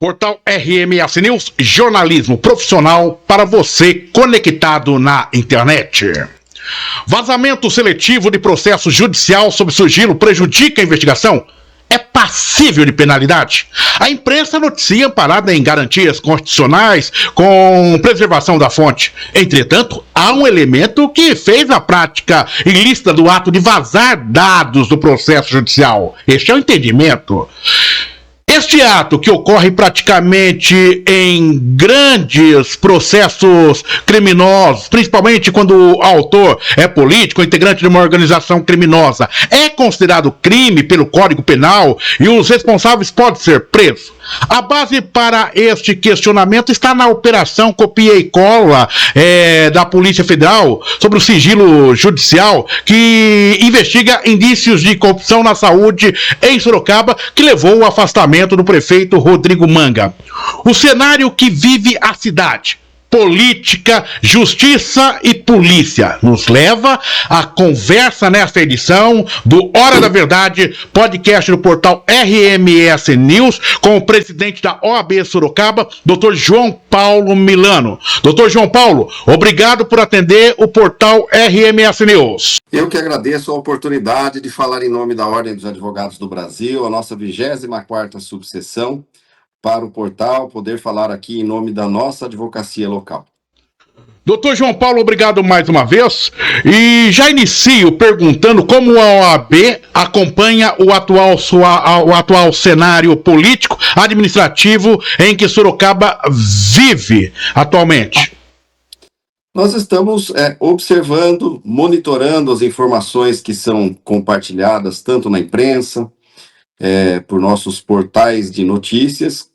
Portal RMS News, jornalismo profissional para você conectado na internet. Vazamento seletivo de processo judicial sob sigilo prejudica a investigação? É passível de penalidade. A imprensa noticia amparada em garantias constitucionais com preservação da fonte. Entretanto, há um elemento que fez a prática ilícita do ato de vazar dados do processo judicial. Este é o entendimento. Este ato, que ocorre praticamente em grandes processos criminosos, principalmente quando o autor é político ou integrante de uma organização criminosa, é considerado crime pelo Código Penal e os responsáveis podem ser presos. A base para este questionamento está na operação Copia e Cola da Polícia Federal sobre o sigilo judicial, que investiga indícios de corrupção na saúde em Sorocaba, que levou ao afastamento do prefeito Rodrigo Manga. O cenário que vive a cidade, política, justiça e polícia, nos leva à conversa nesta edição do Hora da Verdade, podcast do portal RMS News, com o presidente da OAB Sorocaba, Dr. João Paulo Milano. Dr. João Paulo, obrigado por atender o portal RMS News. Eu que agradeço a oportunidade de falar em nome da Ordem dos Advogados do Brasil, a nossa 24ª subseção, para o portal, poder falar aqui em nome da nossa advocacia local. Doutor João Paulo, obrigado mais uma vez. E já inicio perguntando como a OAB acompanha o atual cenário político, administrativo em que Sorocaba vive atualmente. Nós estamos observando, monitorando as informações que são compartilhadas tanto na imprensa, por nossos portais de notícias,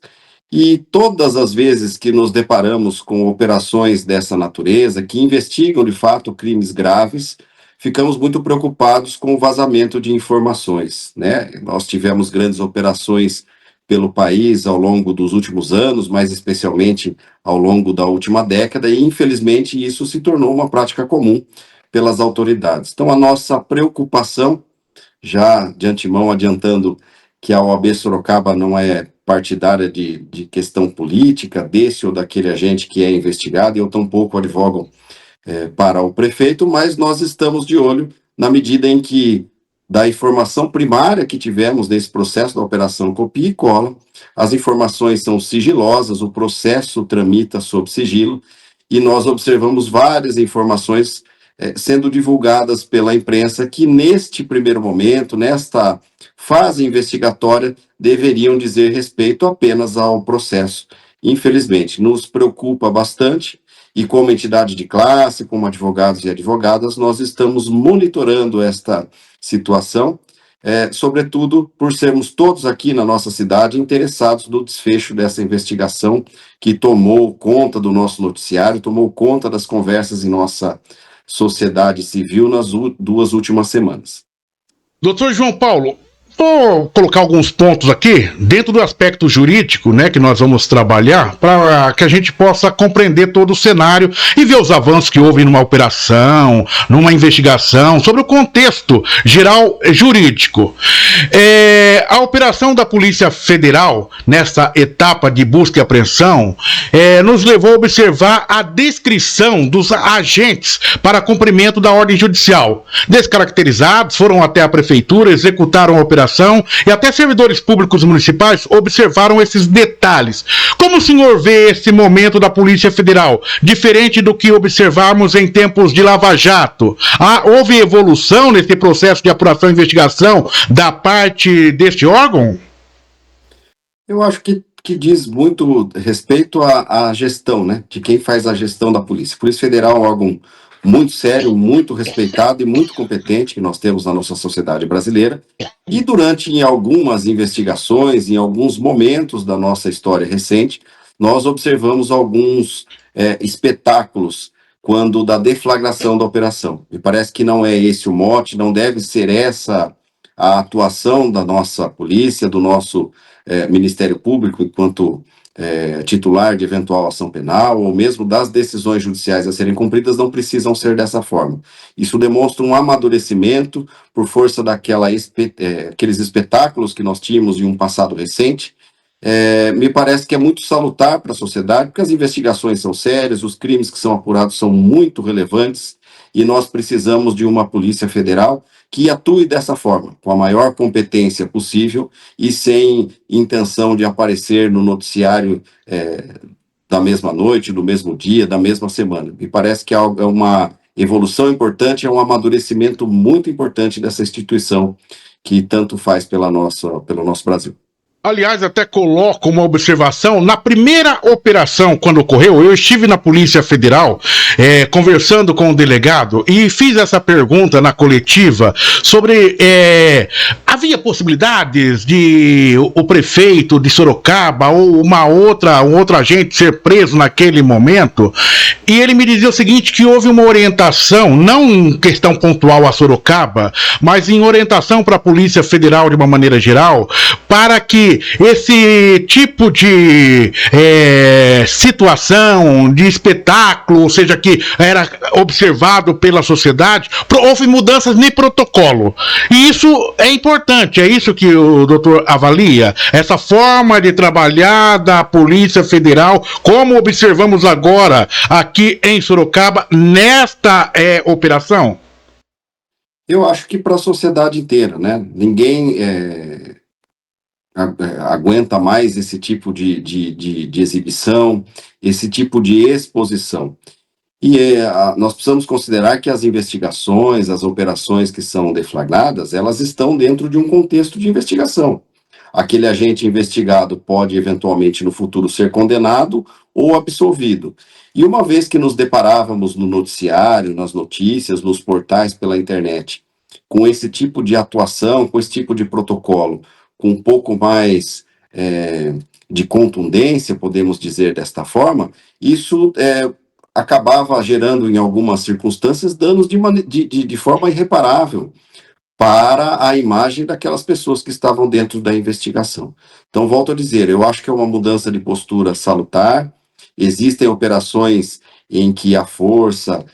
e todas as vezes que nos deparamos com operações dessa natureza, que investigam de fato crimes graves, ficamos muito preocupados com o vazamento de informações, né? Nós tivemos grandes operações pelo país ao longo dos últimos anos, mais especialmente ao longo da última década, e infelizmente isso se tornou uma prática comum pelas autoridades. Então a nossa preocupação, já de antemão adiantando que a OAB Sorocaba não é partidária de questão política, desse ou daquele agente que é investigado, e eu tampouco advogo para o prefeito, mas nós estamos de olho na medida em que, da informação primária que tivemos nesse processo da Operação Copia e Cola, as informações são sigilosas, o processo tramita sob sigilo, e nós observamos várias informações sendo divulgadas pela imprensa que, neste primeiro momento, nesta fase investigatória, deveriam dizer respeito apenas ao processo. Infelizmente, nos preocupa bastante, e como entidade de classe, como advogados e advogadas, nós estamos monitorando esta situação, sobretudo por sermos todos aqui na nossa cidade interessados no desfecho dessa investigação que tomou conta do nosso noticiário, tomou conta das conversas em nossa sociedade civil nas duas últimas semanas. Doutor João Paulo, vou colocar alguns pontos aqui, dentro do aspecto jurídico, né, que nós vamos trabalhar, para que a gente possa compreender todo o cenário e ver os avanços que houve numa operação, numa investigação, sobre o contexto geral jurídico. A operação da Polícia Federal, nessa etapa de busca e apreensão, nos levou a observar a descrição dos agentes para cumprimento da ordem judicial. Descaracterizados, foram até a prefeitura, executaram a operação, e até servidores públicos municipais observaram esses detalhes. Como o senhor vê esse momento da Polícia Federal, diferente do que observamos em tempos de Lava Jato? Houve evolução nesse processo de apuração e investigação da parte deste órgão? Eu acho que diz muito respeito à gestão, né, de quem faz a gestão da polícia. A Polícia Federal é um órgão muito sério, muito respeitado e muito competente que nós temos na nossa sociedade brasileira, e durante em algumas investigações, em alguns momentos da nossa história recente, nós observamos alguns espetáculos quando da deflagração da operação. Me parece que não é esse o mote, não deve ser essa a atuação da nossa polícia, do nosso Ministério Público, enquanto titular de eventual ação penal, ou mesmo das decisões judiciais a serem cumpridas, não precisam ser dessa forma. Isso demonstra um amadurecimento por força aqueles espetáculos que nós tínhamos em um passado recente, Me parece que é muito salutar para a sociedade, porque as investigações são sérias, os crimes que são apurados são muito relevantes, e nós precisamos de uma Polícia Federal que atue dessa forma, com a maior competência possível e sem intenção de aparecer no noticiário da mesma noite, do mesmo dia, da mesma semana. Me parece que é uma evolução importante, é um amadurecimento muito importante dessa instituição que tanto faz pelo nosso Brasil. Aliás, até coloco uma observação. Na primeira operação, quando ocorreu, eu estive na Polícia Federal conversando com o delegado e fiz essa pergunta na coletiva sobre havia possibilidades de o prefeito de Sorocaba ou um outro agente ser preso naquele momento, e ele me dizia o seguinte, que houve uma orientação, não em questão pontual a Sorocaba, mas em orientação para a Polícia Federal de uma maneira geral, para que esse tipo de situação, de espetáculo, ou seja, que era observado pela sociedade, houve mudanças no protocolo. E isso é importante, é isso que o doutor avalia, essa forma de trabalhar da Polícia Federal, como observamos agora aqui em Sorocaba, nesta operação? Eu acho que para a sociedade inteira, né? Ninguém aguenta mais esse tipo de exibição, esse tipo de exposição. E nós precisamos considerar que as investigações, as operações que são deflagradas, elas estão dentro de um contexto de investigação. Aquele agente investigado pode, eventualmente, no futuro, ser condenado ou absolvido. E uma vez que nos deparávamos no noticiário, nas notícias, nos portais pela internet, com esse tipo de atuação, com esse tipo de protocolo, com um pouco mais de contundência, podemos dizer desta forma, isso acabava gerando, em algumas circunstâncias, danos de forma irreparável para a imagem daquelas pessoas que estavam dentro da investigação. Então, volto a dizer, eu acho que é uma mudança de postura salutar. Existem operações em que a força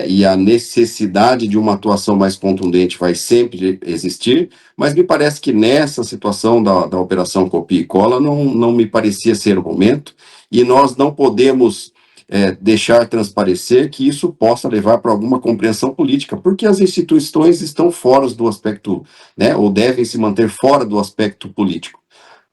e a necessidade de uma atuação mais contundente vai sempre existir, mas me parece que nessa situação da Operação Copia e Cola não me parecia ser o momento, e nós não podemos deixar transparecer que isso possa levar para alguma compreensão política, porque as instituições estão fora do aspecto, né, ou devem se manter fora do aspecto político.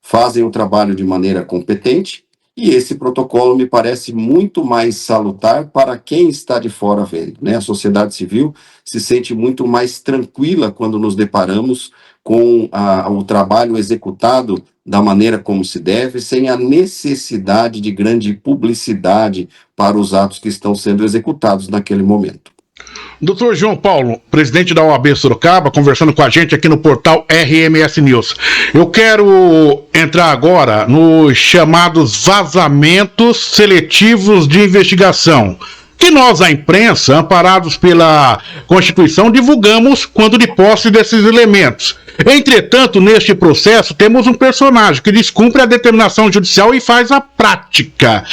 Fazem o trabalho de maneira competente, e esse protocolo me parece muito mais salutar para quem está de fora vendo, né? A sociedade civil se sente muito mais tranquila quando nos deparamos com o trabalho executado da maneira como se deve, sem a necessidade de grande publicidade para os atos que estão sendo executados naquele momento. Doutor João Paulo, presidente da OAB Sorocaba, conversando com a gente aqui no portal RMS News. Eu quero entrar agora nos chamados vazamentos seletivos de investigação, que nós, a imprensa, amparados pela Constituição, divulgamos quando de posse desses elementos. Entretanto, neste processo, temos um personagem que descumpre a determinação judicial e faz a prática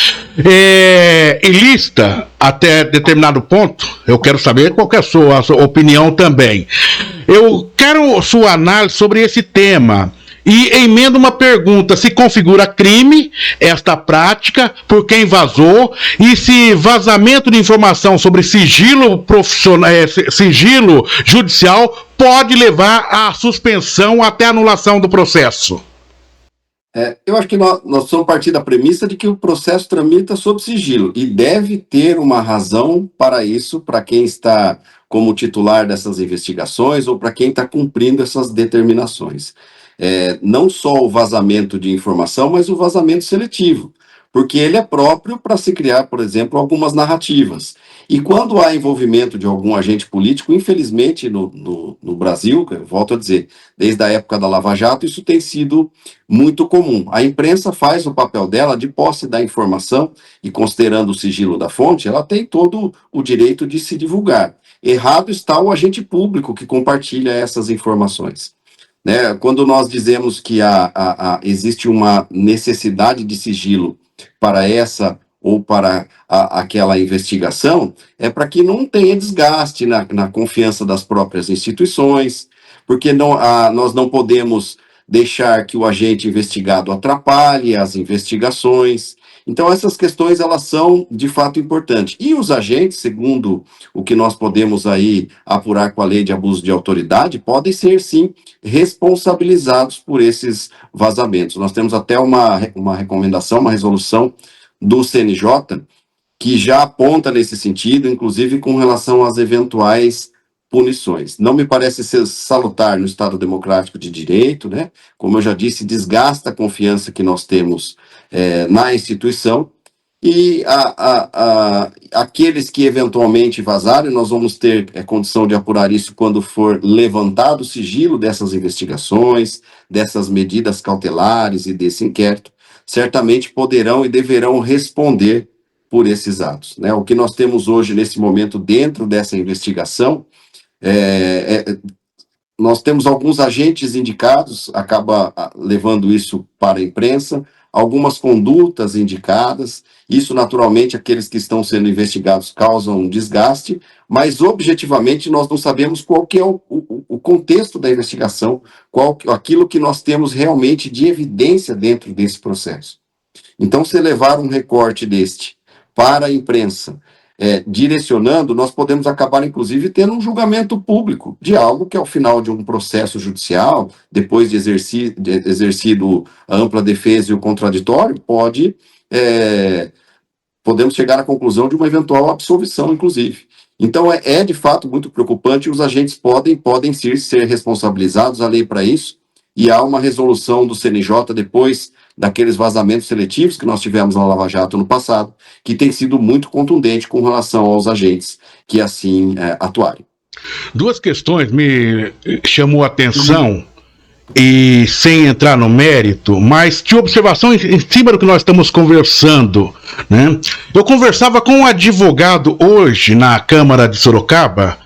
ilícita até determinado ponto. Eu quero saber qual que é a sua opinião também. Eu quero sua análise sobre esse tema. E emenda uma pergunta: se configura crime esta prática por quem vazou, e se vazamento de informação sobre sigilo profissional, sigilo judicial pode levar à suspensão até anulação do processo? Eu acho que nós precisamos partir da premissa de que o processo tramita sob sigilo, e deve ter uma razão para isso, para quem está como titular dessas investigações ou para quem está cumprindo essas determinações. Não só o vazamento de informação, mas o vazamento seletivo, porque ele é próprio para se criar, por exemplo, algumas narrativas. E quando há envolvimento de algum agente político, infelizmente no Brasil, volto a dizer, desde a época da Lava Jato, isso tem sido muito comum. A imprensa faz o papel dela de posse da informação e, considerando o sigilo da fonte, ela tem todo o direito de se divulgar. Errado está o agente público que compartilha essas informações. Né? Quando nós dizemos que existe uma necessidade de sigilo para essa ou para aquela investigação, é para que não tenha desgaste na confiança das próprias instituições, porque nós não podemos deixar que o agente investigado atrapalhe as investigações. Então, essas questões, elas são, de fato, importantes. E os agentes, segundo o que nós podemos aí apurar com a lei de abuso de autoridade, podem ser, sim, responsabilizados por esses vazamentos. Nós temos até uma recomendação, uma resolução do CNJ, que já aponta nesse sentido, inclusive com relação às eventuais punições. Não me parece ser salutar no Estado Democrático de Direito, né? Como eu já disse, desgasta a confiança que nós temos na instituição, e aqueles que eventualmente vazarem, nós vamos ter condição de apurar isso quando for levantado o sigilo dessas investigações, dessas medidas cautelares e desse inquérito, certamente poderão e deverão responder por esses atos, né? O que nós temos hoje, nesse momento, dentro dessa investigação, nós temos alguns agentes indicados, acaba levando isso para a imprensa, algumas condutas indicadas, isso naturalmente aqueles que estão sendo investigados causam um desgaste, mas objetivamente nós não sabemos qual que é o contexto da investigação, aquilo que nós temos realmente de evidência dentro desse processo. Então, se levar um recorte deste para a imprensa, direcionando, nós podemos acabar, inclusive, tendo um julgamento público de algo que, ao final de um processo judicial, depois de exercido a ampla defesa e o contraditório, podemos chegar à conclusão de uma eventual absolvição, inclusive. Então, de fato muito preocupante, e os agentes podem sim ser responsabilizados, a lei para isso, e há uma resolução do CNJ depois daqueles vazamentos seletivos que nós tivemos na Lava Jato no passado, que tem sido muito contundente com relação aos agentes que assim atuarem. Duas questões me chamou a atenção, e sem entrar no mérito, mas de observação em cima do que nós estamos conversando, né? Eu conversava com um advogado hoje na Câmara de Sorocaba,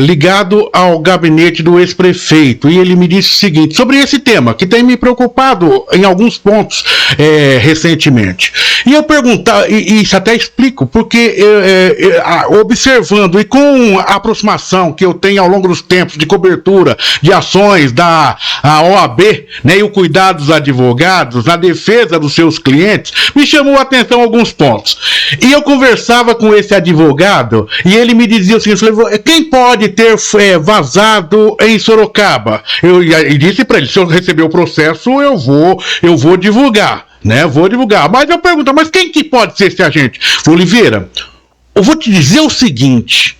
ligado ao gabinete do ex-prefeito, e ele me disse o seguinte, sobre esse tema, que tem me preocupado em alguns pontos recentemente. E eu perguntar, e isso até explico, porque observando e com a aproximação que eu tenho ao longo dos tempos de cobertura de ações da OAB, né, e o cuidado dos advogados na defesa dos seus clientes, me chamou a atenção alguns pontos. E eu conversava com esse advogado, e ele me dizia o seguinte, quem pode ter vazado em Sorocaba? Eu disse para ele, se eu receber o processo, eu vou divulgar, né? Vou divulgar. Mas eu pergunto, mas quem que pode ser esse agente? Oliveira, eu vou te dizer o seguinte,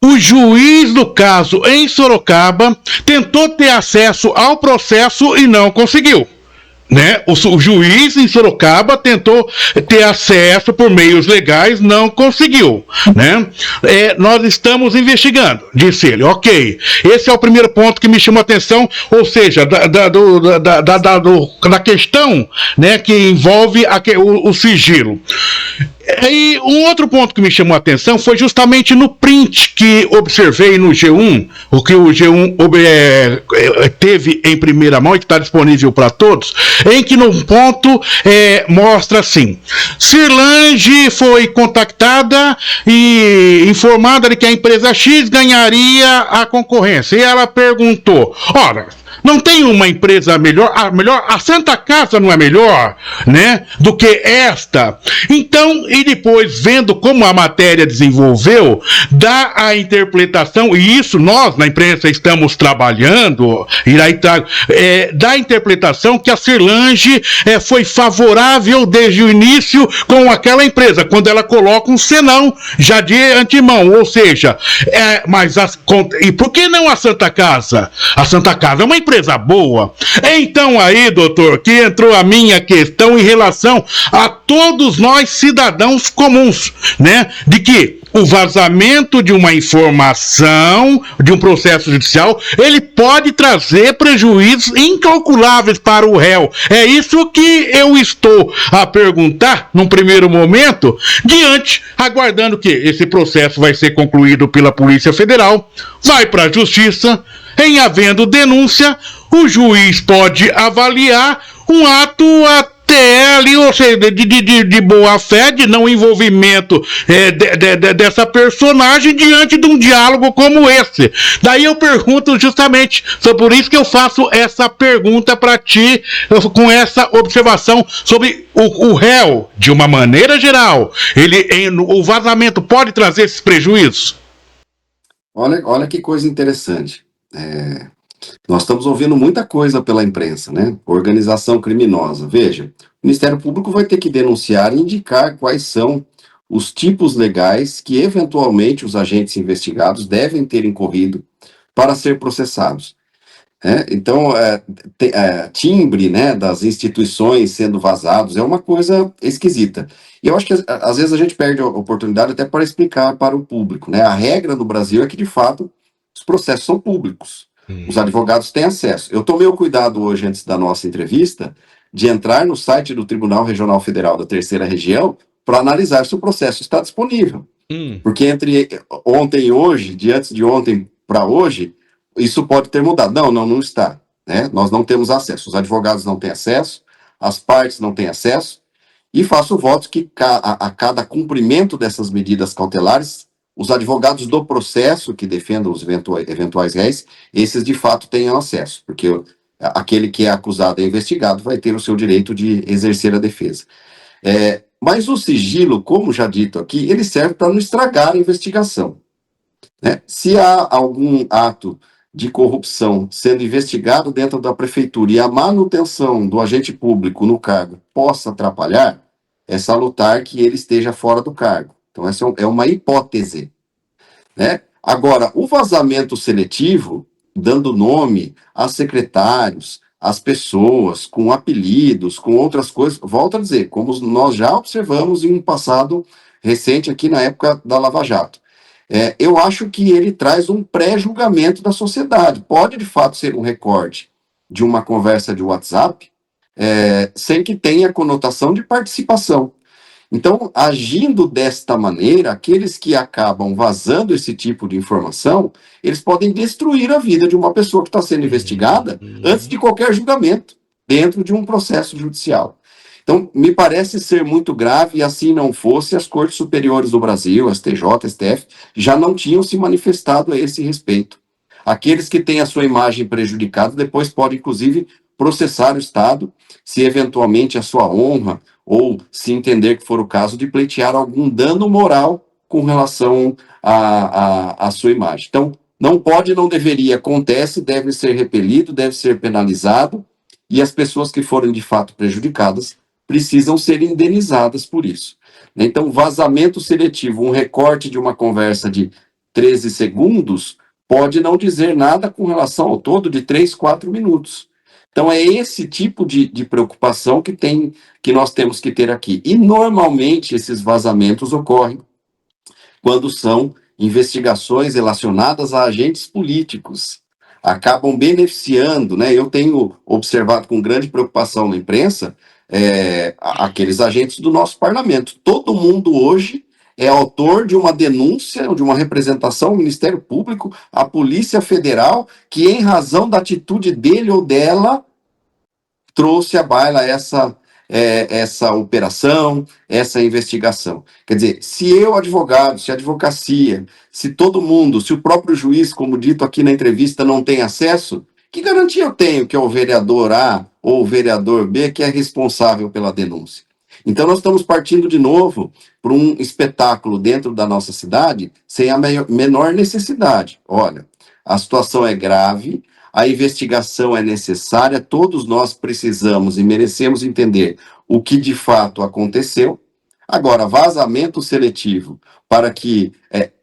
o juiz do caso em Sorocaba tentou ter acesso ao processo e não conseguiu. Né? O juiz em Sorocaba tentou ter acesso por meios legais, não conseguiu, né? Nós estamos investigando, disse ele. Ok, esse é o primeiro ponto que me chamou a atenção, ou seja, da questão, né, que envolve o sigilo. E um outro ponto que me chamou a atenção foi justamente no print que observei no G1, o que o G1 teve em primeira mão e que está disponível para todos, em que num ponto mostra assim, Cirlange foi contactada e informada de que a empresa X ganharia a concorrência, e ela perguntou, ora, não tem uma empresa melhor, a Santa Casa não é melhor, né, do que esta? Então, e depois, vendo como a matéria desenvolveu, dá a interpretação, e isso nós, na imprensa, estamos trabalhando, e aí dá a interpretação que a Cirlange foi favorável desde o início com aquela empresa, quando ela coloca um senão já de antemão, ou seja, e por que não a Santa Casa? A Santa Casa é uma empresa boa. Então aí, doutor, que entrou a minha questão em relação a todos nós cidadãos comuns, né, de que o vazamento de uma informação, de um processo judicial, ele pode trazer prejuízos incalculáveis para o réu. É isso que eu estou a perguntar, num primeiro momento, aguardando que esse processo vai ser concluído pela Polícia Federal, vai para a Justiça, em havendo denúncia, o juiz pode avaliar um ato ali, ou seja, de boa fé, de não envolvimento dessa personagem diante de um diálogo como esse. Daí eu pergunto justamente, foi por isso que eu faço essa pergunta para ti, com essa observação sobre o réu, de uma maneira geral, o vazamento pode trazer esses prejuízos? Olha que coisa interessante. Nós estamos ouvindo muita coisa pela imprensa, né? Organização criminosa. Veja, o Ministério Público vai ter que denunciar e indicar quais são os tipos legais que, eventualmente, os agentes investigados devem ter incorrido para ser processados. Então, timbre, né, das instituições sendo vazados é uma coisa esquisita. E eu acho que, às vezes, a gente perde a oportunidade até para explicar para o público, né? A regra no Brasil é que, de fato, os processos são públicos. Os advogados têm acesso. Eu tomei o cuidado hoje, antes da nossa entrevista, de entrar no site do Tribunal Regional Federal da Terceira Região para analisar se o processo está disponível. Porque entre ontem e hoje, de antes de ontem para hoje, isso pode ter mudado. Não está. Né? Nós não temos acesso. Os advogados não têm acesso, as partes não têm acesso, e faço votos que a cada cumprimento dessas medidas cautelares, os advogados do processo que defendam os eventuais réis, esses de fato tenham acesso, porque aquele que é acusado e investigado vai ter o seu direito de exercer a defesa. Mas o sigilo, como já dito aqui, ele serve para não estragar a investigação. Né? Se há algum ato de corrupção sendo investigado dentro da prefeitura e a manutenção do agente público no cargo possa atrapalhar, é salutar que ele esteja fora do cargo. Então, essa é uma hipótese. Né? Agora, o vazamento seletivo, dando nome a secretários, às pessoas, com apelidos, com outras coisas, volto a dizer, como nós já observamos em um passado recente aqui na época da Lava Jato. Eu acho que ele traz um pré-julgamento da sociedade. Pode, de fato, ser um recorte de uma conversa de WhatsApp, sem que tenha conotação de participação. Então, agindo desta maneira, aqueles que acabam vazando esse tipo de informação, eles podem destruir a vida de uma pessoa que está sendo investigada antes de qualquer julgamento, dentro de um processo judicial. Então, me parece ser muito grave, e assim não fosse, as Cortes Superiores do Brasil, STJ, STF, já não tinham se manifestado a esse respeito. Aqueles que têm a sua imagem prejudicada depois podem, inclusive, processar o Estado, se eventualmente a sua honra, ou se entender que for o caso, de pleitear algum dano moral com relação à sua imagem. Então, não pode, não deveria, acontece, deve ser repelido, deve ser penalizado, e as pessoas que forem de fato prejudicadas precisam ser indenizadas por isso. Então, vazamento seletivo, um recorte de uma conversa de 13 segundos, pode não dizer nada com relação ao todo de 3, 4 minutos. Então, é esse tipo de preocupação que nós temos que ter aqui. E, normalmente, esses vazamentos ocorrem quando são investigações relacionadas a agentes políticos. Acabam beneficiando, né? Eu tenho observado com grande preocupação na imprensa aqueles agentes do nosso parlamento. Todo mundo hoje é autor de uma denúncia, de uma representação ao Ministério Público, à Polícia Federal, que, em razão da atitude dele ou dela, trouxe à baila essa operação, essa investigação. Quer dizer, se eu, advogado, se a advocacia, se todo mundo, se o próprio juiz, como dito aqui na entrevista, não tem acesso, que garantia eu tenho que é o vereador A ou o vereador B que é responsável pela denúncia? Então, nós estamos partindo de novo para um espetáculo dentro da nossa cidade sem a menor necessidade. Olha, a situação é grave, a investigação é necessária, todos nós precisamos e merecemos entender o que de fato aconteceu. Agora, vazamento seletivo para que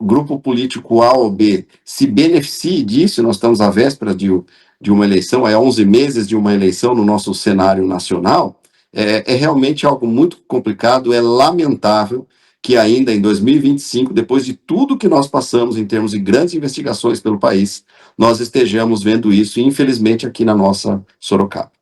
grupo político A ou B se beneficie disso, nós estamos à véspera de uma eleição, 11 meses de uma eleição no nosso cenário nacional, é realmente algo muito complicado, é lamentável que ainda em 2025, depois de tudo que nós passamos em termos de grandes investigações pelo país, nós estejamos vendo isso, infelizmente, aqui na nossa Sorocaba.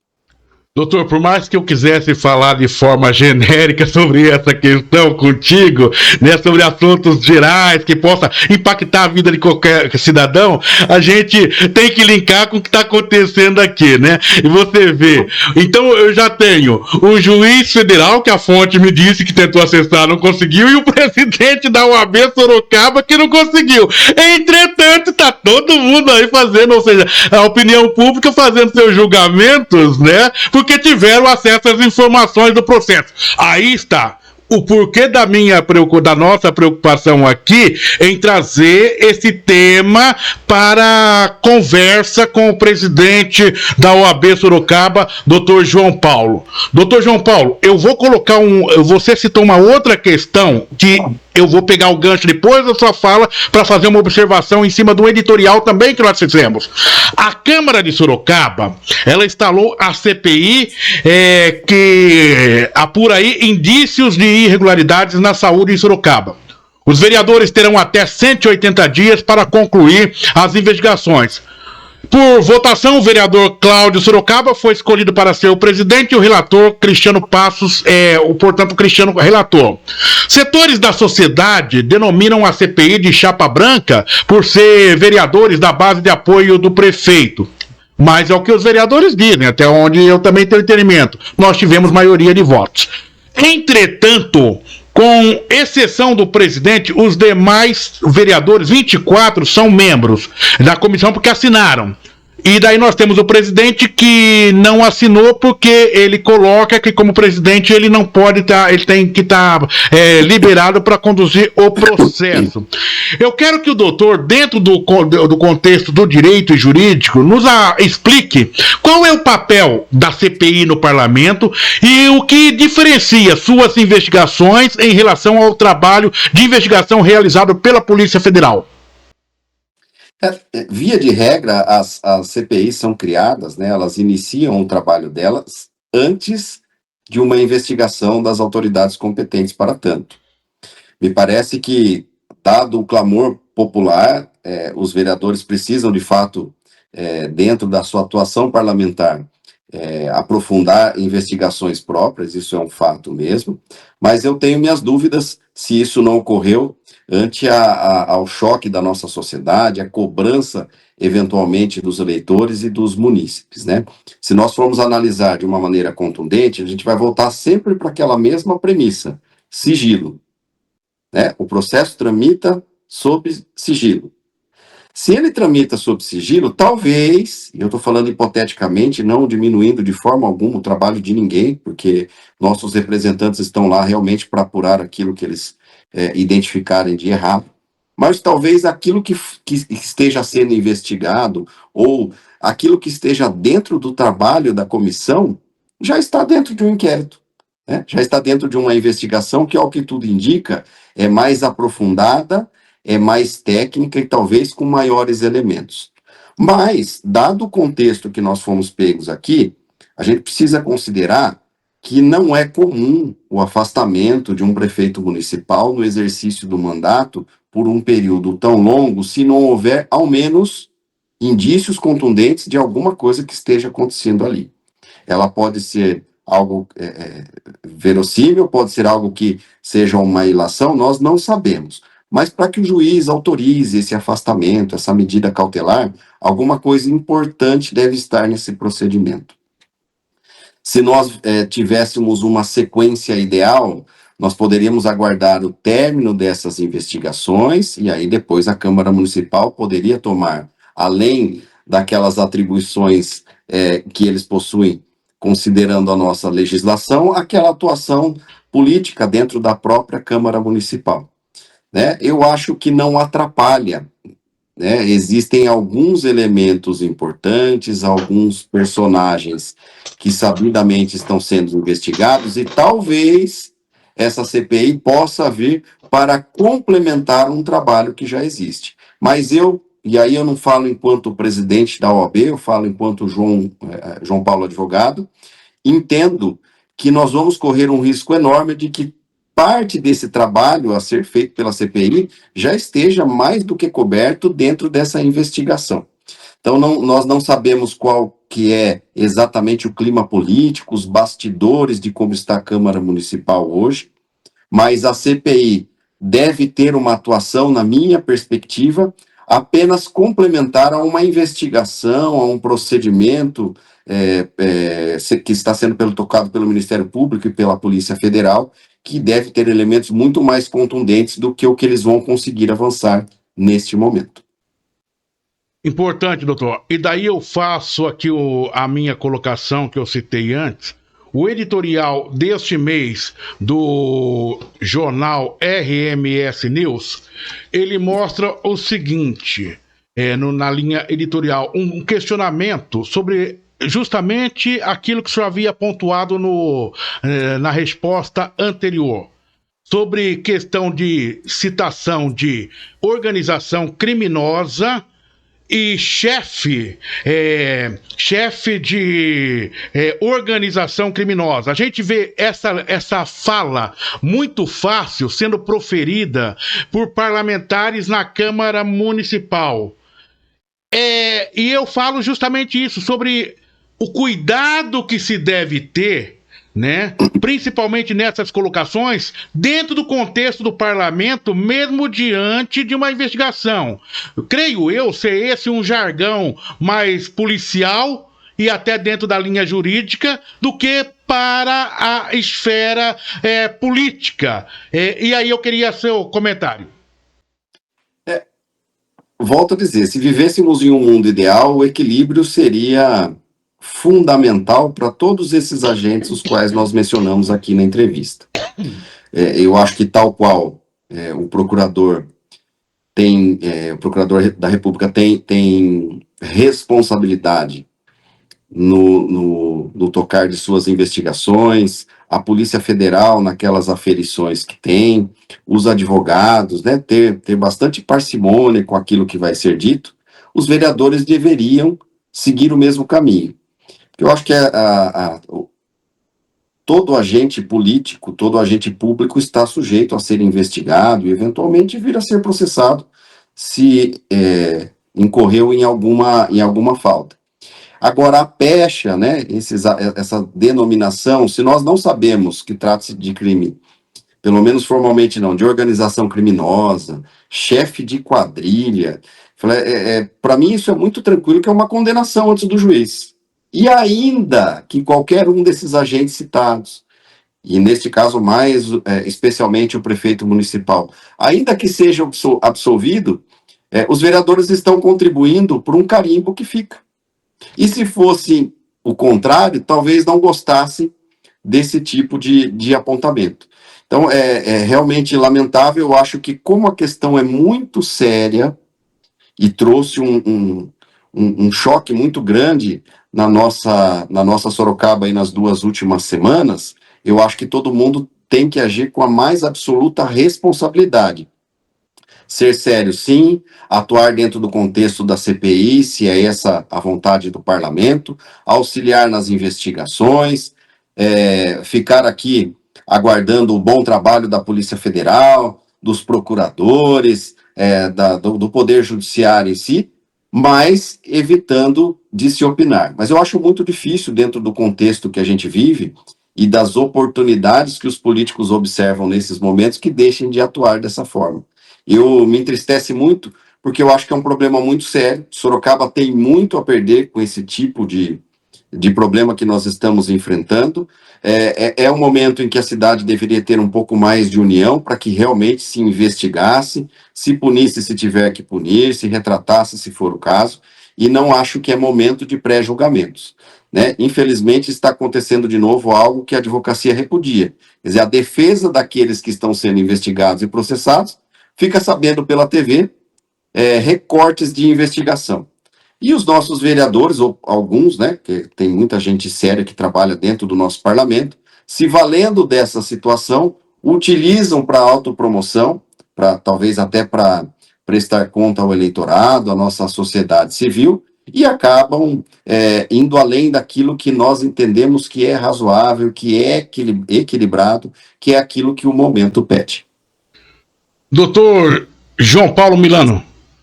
Doutor, por mais que eu quisesse falar de forma genérica sobre essa questão contigo, né, sobre assuntos gerais que possa impactar a vida de qualquer cidadão, a gente tem que linkar com o que está acontecendo aqui, né? E você vê. Então eu já tenho um juiz federal que a fonte me disse que tentou acessar, não conseguiu, e o presidente da UAB Sorocaba que não conseguiu. Entretanto, está todo mundo aí fazendo, ou seja, a opinião pública fazendo seus julgamentos, né? Porque tiveram acesso às informações do processo. Aí está o porquê da nossa preocupação aqui em trazer esse tema para conversa com o presidente da OAB Sorocaba, Dr. João Paulo. Dr. João Paulo, eu vou colocar você citou uma outra questão que eu vou pegar o gancho depois da sua fala para fazer uma observação em cima do editorial também que nós fizemos. A Câmara de Sorocaba, ela instalou a CPI que apura aí indícios de irregularidades na saúde em Sorocaba. Os vereadores terão até 180 dias para concluir as investigações. Por votação, o vereador Cláudio Sorocaba foi escolhido para ser o presidente e o relator Cristiano Passos portanto, Cristiano relator. Setores da sociedade denominam a CPI de chapa branca por ser vereadores da base de apoio do prefeito. Mas é o que os vereadores dizem, até onde eu também tenho entendimento. Nós tivemos maioria de votos. Entretanto, com exceção do presidente, os demais vereadores, 24, são membros da comissão porque assinaram. E daí nós temos o presidente que não assinou porque ele coloca que como presidente ele não pode estar, ele tem que estar liberado para conduzir o processo. Eu quero que o doutor, dentro do contexto do direito e jurídico, nos explique qual é o papel da CPI no parlamento e o que diferencia suas investigações em relação ao trabalho de investigação realizado pela Polícia Federal. Via de regra, as CPIs são criadas, né, elas iniciam o trabalho delas antes de uma investigação das autoridades competentes para tanto. Me parece que, dado o clamor popular, os vereadores precisam, de fato, dentro da sua atuação parlamentar, aprofundar investigações próprias, isso é um fato mesmo, mas eu tenho minhas dúvidas se isso não ocorreu ante ao choque da nossa sociedade, a cobrança, eventualmente, dos eleitores e dos munícipes, né? Se nós formos analisar de uma maneira contundente, a gente vai voltar sempre para aquela mesma premissa, sigilo, né? O processo tramita sob sigilo. Se ele tramita sob sigilo, talvez, e eu estou falando hipoteticamente, não diminuindo de forma alguma o trabalho de ninguém, porque nossos representantes estão lá realmente para apurar aquilo que eles identificarem de errado, mas talvez aquilo que esteja sendo investigado ou aquilo que esteja dentro do trabalho da comissão já está dentro de um inquérito, né? Já está dentro de uma investigação que, ao que tudo indica, é mais aprofundada, é mais técnica e talvez com maiores elementos. Mas, dado o contexto que nós fomos pegos aqui, a gente precisa considerar que não é comum o afastamento de um prefeito municipal no exercício do mandato por um período tão longo, se não houver, ao menos, indícios contundentes de alguma coisa que esteja acontecendo ali. Ela pode ser algo verossímil, pode ser algo que seja uma ilação, nós não sabemos. Mas para que o juiz autorize esse afastamento, essa medida cautelar, alguma coisa importante deve estar nesse procedimento. Se nós tivéssemos uma sequência ideal, nós poderíamos aguardar o término dessas investigações e aí depois a Câmara Municipal poderia tomar, além daquelas atribuições que eles possuem, considerando a nossa legislação, aquela atuação política dentro da própria Câmara Municipal, né? Eu acho que não atrapalha, né? Existem alguns elementos importantes, alguns personagens que sabidamente estão sendo investigados e talvez essa CPI possa vir para complementar um trabalho que já existe. Mas e aí eu não falo enquanto presidente da OAB, eu falo enquanto João Paulo advogado, entendo que nós vamos correr um risco enorme de que parte desse trabalho a ser feito pela CPI já esteja mais do que coberto dentro dessa investigação. Então, nós não sabemos qual que é exatamente o clima político, os bastidores de como está a Câmara Municipal hoje, mas a CPI deve ter uma atuação, na minha perspectiva, apenas complementar a uma investigação, a um procedimento que está sendo tocado pelo Ministério Público e pela Polícia Federal, que deve ter elementos muito mais contundentes do que o que eles vão conseguir avançar neste momento. Importante, doutor. E daí eu faço aqui a minha colocação que eu citei antes. O editorial deste mês do jornal RMS News, ele mostra o seguinte, na linha editorial, um questionamento sobre justamente aquilo que o senhor havia pontuado na resposta anterior, sobre questão de citação de organização criminosa e chefe de organização criminosa. A gente vê essa fala muito fácil sendo proferida por parlamentares na Câmara Municipal. E eu falo justamente isso, sobre o cuidado que se deve ter, né? Principalmente nessas colocações, dentro do contexto do parlamento, mesmo diante de uma investigação. Creio eu ser esse um jargão mais policial e até dentro da linha jurídica do que para a esfera política. E aí eu queria seu comentário. Volto a dizer, se vivêssemos em um mundo ideal, o equilíbrio seria fundamental para todos esses agentes os quais nós mencionamos aqui na entrevista. Eu acho que tal qual o procurador da República tem responsabilidade no tocar de suas investigações, a Polícia Federal naquelas aferições que tem, os advogados, né, ter bastante parcimônia com aquilo que vai ser dito, os vereadores deveriam seguir o mesmo caminho. Eu acho que todo agente político, todo agente público está sujeito a ser investigado e, eventualmente, vir a ser processado se incorreu em alguma falta. Agora, a pecha, né, essa denominação, se nós não sabemos que trata-se de crime, pelo menos formalmente não, de organização criminosa, chefe de quadrilha, para mim isso é muito tranquilo, que é uma condenação antes do juiz. E ainda que qualquer um desses agentes citados, e neste caso mais especialmente o prefeito municipal, ainda que seja absolvido, os vereadores estão contribuindo por um carimbo que fica. E se fosse o contrário, talvez não gostassem desse tipo de apontamento. Então, é realmente lamentável. Eu acho que, como a questão é muito séria e trouxe um choque muito grande na nossa Sorocaba aí nas 2 últimas semanas, eu acho que todo mundo tem que agir com a mais absoluta responsabilidade. Ser sério, sim, atuar dentro do contexto da CPI, se é essa a vontade do parlamento, auxiliar nas investigações, ficar aqui aguardando o bom trabalho da Polícia Federal, dos procuradores, do Poder Judiciário em si, mas evitando de se opinar. Mas eu acho muito difícil, dentro do contexto que a gente vive e das oportunidades que os políticos observam nesses momentos, que deixem de atuar dessa forma. Me entristece muito, porque eu acho que é um problema muito sério. Sorocaba tem muito a perder com esse tipo de problema que nós estamos enfrentando. É um momento em que a cidade deveria ter um pouco mais de união para que realmente se investigasse, se punisse se tiver que punir, se retratasse se for o caso, e não acho que é momento de pré-julgamentos, né? Infelizmente está acontecendo de novo algo que a advocacia repudia. Quer dizer, a defesa daqueles que estão sendo investigados e processados fica sabendo pela TV recortes de investigação. E os nossos vereadores, ou alguns, né, que tem muita gente séria que trabalha dentro do nosso parlamento, se valendo dessa situação, utilizam para autopromoção, talvez até para prestar conta ao eleitorado, à nossa sociedade civil, e acabam indo além daquilo que nós entendemos que é razoável, que é equilibrado, que é aquilo que o momento pede. Doutor João Paulo Milano.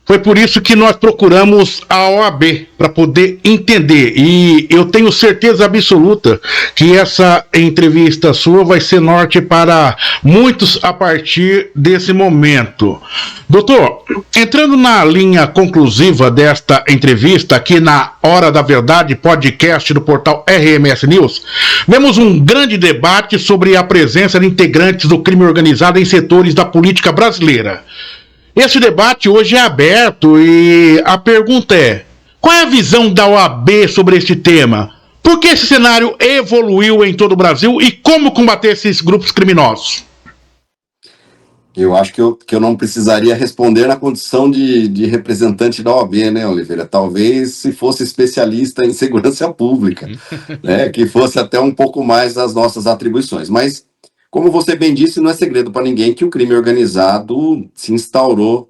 Foi por isso que nós procuramos a OAB, para poder entender. E eu tenho certeza absoluta que essa entrevista sua vai ser norte para muitos a partir desse momento. Doutor, entrando na linha conclusiva desta entrevista, aqui na Hora da Verdade, podcast do portal RMS News, vemos um grande debate sobre a presença de integrantes do crime organizado em setores da política brasileira. Esse debate hoje é aberto e a pergunta é: qual é a visão da OAB sobre este tema? Por que esse cenário evoluiu em todo o Brasil e como combater esses grupos criminosos? Eu acho que eu não precisaria responder na condição de representante da OAB, né, Oliveira? Talvez se fosse especialista em segurança pública, né, que fosse até um pouco mais das nossas atribuições. Mas, como você bem disse, não é segredo para ninguém que o crime organizado se instaurou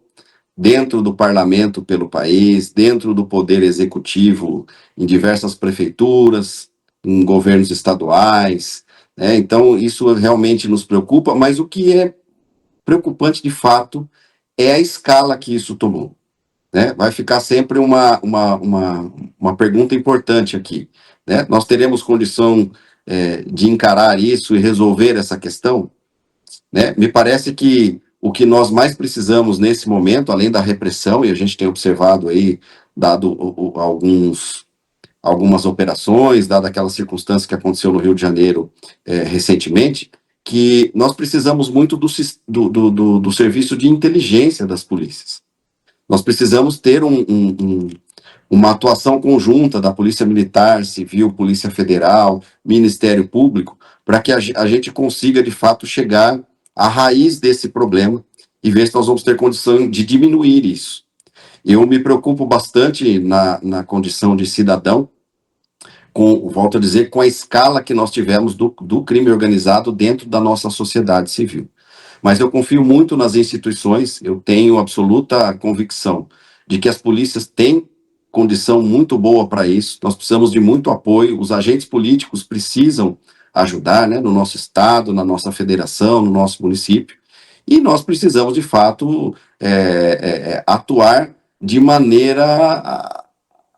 dentro do parlamento pelo país, dentro do poder executivo, em diversas prefeituras, em governos estaduais, né? Então, isso realmente nos preocupa, mas o que é preocupante de fato é a escala que isso tomou, né? Vai ficar sempre uma pergunta importante aqui, né? Nós teremos condição de encarar isso e resolver essa questão, né? Me parece que o que nós mais precisamos nesse momento, além da repressão, e a gente tem observado aí, dado algumas operações, dada aquela circunstância que aconteceu no Rio de Janeiro recentemente, que nós precisamos muito do serviço de inteligência das polícias. Nós precisamos ter uma atuação conjunta da Polícia Militar, Civil, Polícia Federal, Ministério Público, para que a gente consiga, de fato, chegar à raiz desse problema e ver se nós vamos ter condição de diminuir isso. Eu me preocupo bastante na condição de cidadão, volto a dizer, com a escala que nós tivemos do crime organizado dentro da nossa sociedade civil. Mas eu confio muito nas instituições, eu tenho absoluta convicção de que as polícias têm condição muito boa para isso, nós precisamos de muito apoio, os agentes políticos precisam ajudar, né, no nosso estado, na nossa federação, no nosso município, e nós precisamos, de fato, atuar de maneira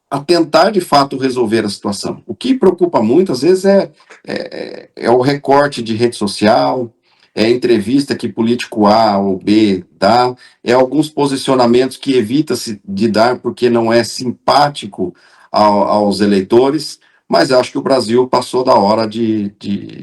a tentar, de fato, resolver a situação. O que preocupa muito, às vezes, é o recorte de rede social, é a entrevista que político A ou B dá, é alguns posicionamentos que evita-se de dar porque não é simpático aos eleitores, mas eu acho que o Brasil passou da hora de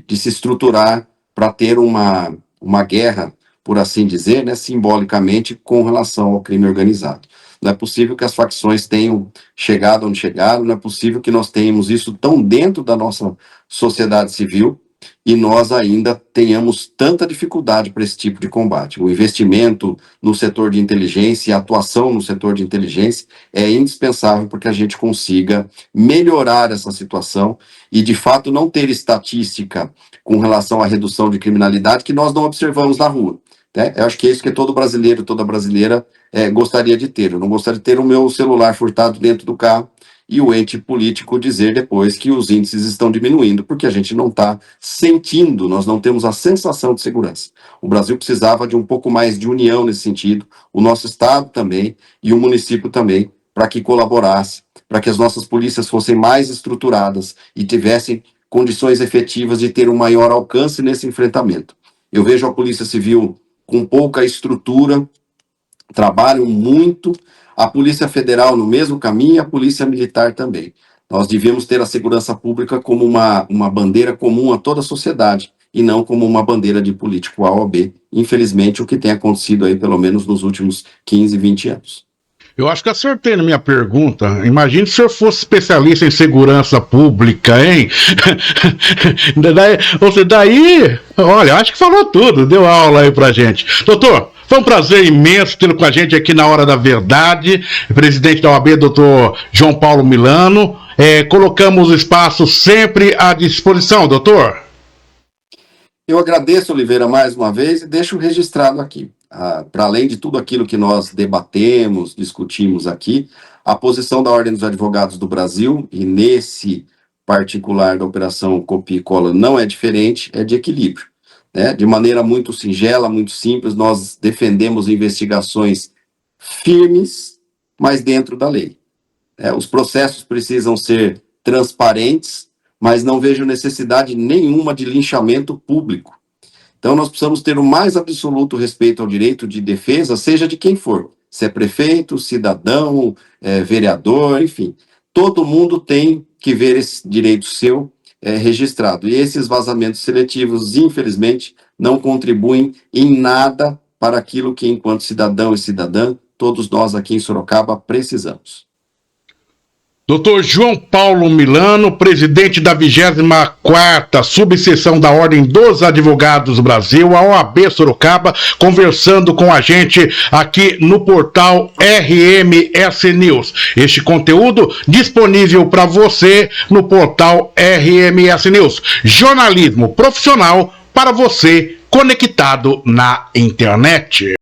se estruturar para ter uma guerra, por assim dizer, né, simbolicamente, com relação ao crime organizado. Não é possível que as facções tenham chegado onde chegaram, não é possível que nós tenhamos isso tão dentro da nossa sociedade civil e nós ainda tenhamos tanta dificuldade para esse tipo de combate. O investimento no setor de inteligência e a atuação no setor de inteligência é indispensável para que a gente consiga melhorar essa situação e, de fato, não ter estatística com relação à redução de criminalidade que nós não observamos na rua. Né? Eu acho que é isso que todo brasileiro, toda brasileira gostaria de ter. Eu não gostaria de ter o meu celular furtado dentro do carro e o ente político dizer depois que os índices estão diminuindo, porque a gente não está sentindo, nós não temos a sensação de segurança. O Brasil precisava de um pouco mais de união nesse sentido, o nosso Estado também e o município também, para que colaborasse, para que as nossas polícias fossem mais estruturadas e tivessem condições efetivas de ter um maior alcance nesse enfrentamento. Eu vejo a Polícia Civil com pouca estrutura, trabalham muito, a Polícia Federal no mesmo caminho e a Polícia Militar também. Nós devíamos ter a segurança pública como uma bandeira comum a toda a sociedade e não como uma bandeira de político A ou B. Infelizmente, o que tem acontecido aí, pelo menos nos últimos 15, 20 anos. Eu acho que acertei na minha pergunta. Imagine se eu fosse especialista em segurança pública, hein? Olha, acho que falou tudo, deu aula aí pra gente. Doutor, foi um prazer imenso tê-lo com a gente aqui na Hora da Verdade. Presidente da OAB, doutor João Paulo Milano. Colocamos o espaço sempre à disposição, doutor. Eu agradeço, Oliveira, mais uma vez e deixo registrado aqui. Para além de tudo aquilo que nós debatemos, discutimos aqui, a posição da Ordem dos Advogados do Brasil, e nesse particular da Operação Copia e Cola não é diferente, é de equilíbrio. Né? De maneira muito singela, muito simples, nós defendemos investigações firmes, mas dentro da lei. Os processos precisam ser transparentes, mas não vejo necessidade nenhuma de linchamento público. Então, nós precisamos ter o mais absoluto respeito ao direito de defesa, seja de quem for. Se é prefeito, cidadão, vereador, enfim. Todo mundo tem que ver esse direito seu registrado. E esses vazamentos seletivos, infelizmente, não contribuem em nada para aquilo que, enquanto cidadão e cidadã, todos nós aqui em Sorocaba precisamos. Dr. João Paulo Milano, presidente da 24ª subseção da Ordem dos Advogados do Brasil, a OAB Sorocaba, conversando com a gente aqui no portal RMS News. Este conteúdo disponível para você no portal RMS News. Jornalismo profissional para você conectado na internet.